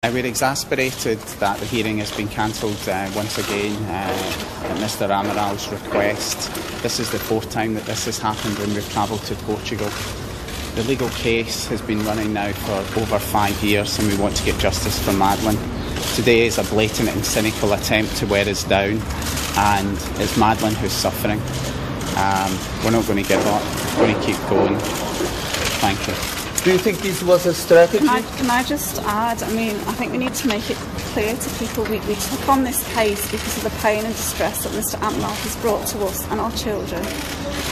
We're exasperated that the hearing has been cancelled once again at Mr Amaral's request. This is the fourth time that this has happened when we've travelled to Portugal. The legal case has been running now for over 5 years and we want to get justice for Madeleine. Today is a blatant and cynical attempt to wear us down, and it's Madeleine who's suffering. We're not going to give up, we're going to keep going. Thank you. Do you think this was a strategy? Can I just add, I think we need to make it clear to people we took on this case because of the pain and distress that Mr Amaral has brought to us and our children.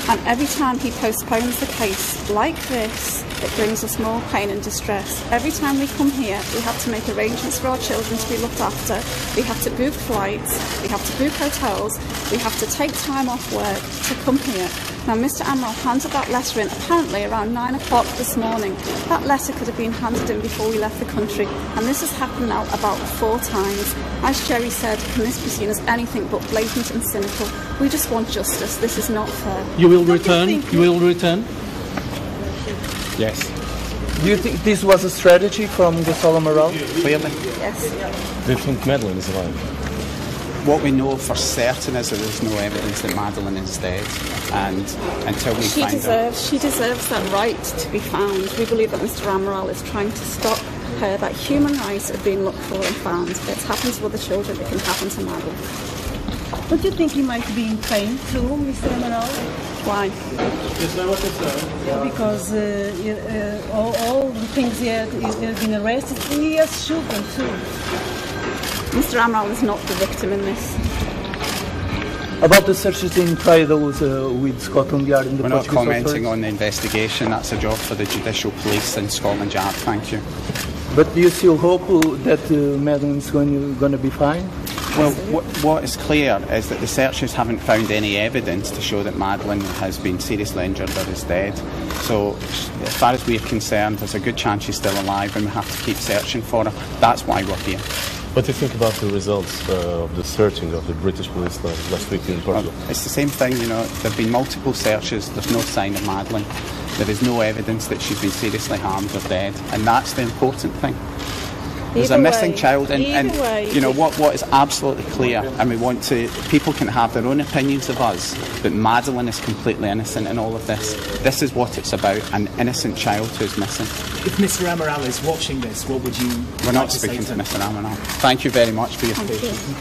And every time he postpones the case like this, it brings us more pain and distress. Every time we come here, we have to make arrangements for our children to be looked after. We have to book flights, we have to book hotels, we have to take time off work to come here. Now, Mr Amaral handed that letter in apparently around 9 o'clock this morning. That letter could have been handed in before we left the country, and this has happened now about 4 times. As Gerry said, can this be seen as anything but blatant and cynical? We just want justice. This is not fair. You will return? You will return? Yes. Do you think this was a strategy from Goncalo Amaral? Clearly. Yes. Do you think Madeleine is alive? What we know for certain is that there's no evidence that Madeleine is dead, and until we find out... She deserves that right to be found. We believe that Mr Amaral is trying to stop her, that human right of being looked for and found. It's happened to other children, it can happen to Madeleine. Don't you think he might be in pain too, Mr Amaral? Why? Because all the things he has been arrested, he has children too. Mr Amaral is not the victim in this. About the searches in Praia da Luz with Scotland Yard and the We're not Portuguese commenting authorities? on the investigation. That's a job for the judicial police in Scotland Yard. Thank you. But do you still hope that Madeleine is going to be fine? Well, what is clear is that the searchers haven't found any evidence to show that Madeleine has been seriously injured or is dead. So, as far as we're concerned, there's a good chance she's still alive and we have to keep searching for her. That's why we're here. What do you think about the results of the searching of the British police last week in Portugal? Well, it's the same thing, there have been multiple searches, there's no sign of Madeleine. There is no evidence that she's been seriously harmed or dead, and that's the important thing. There's a missing child, and what is absolutely clear, and we want to, people can have their own opinions of us, but Madeleine is completely innocent in all of this. This is what it's about, an innocent child who's missing. If Mr Amaral is watching this, what would you We're like not to say speaking to to him? Mr Amaral. Thank you very much for your Thank patience. you.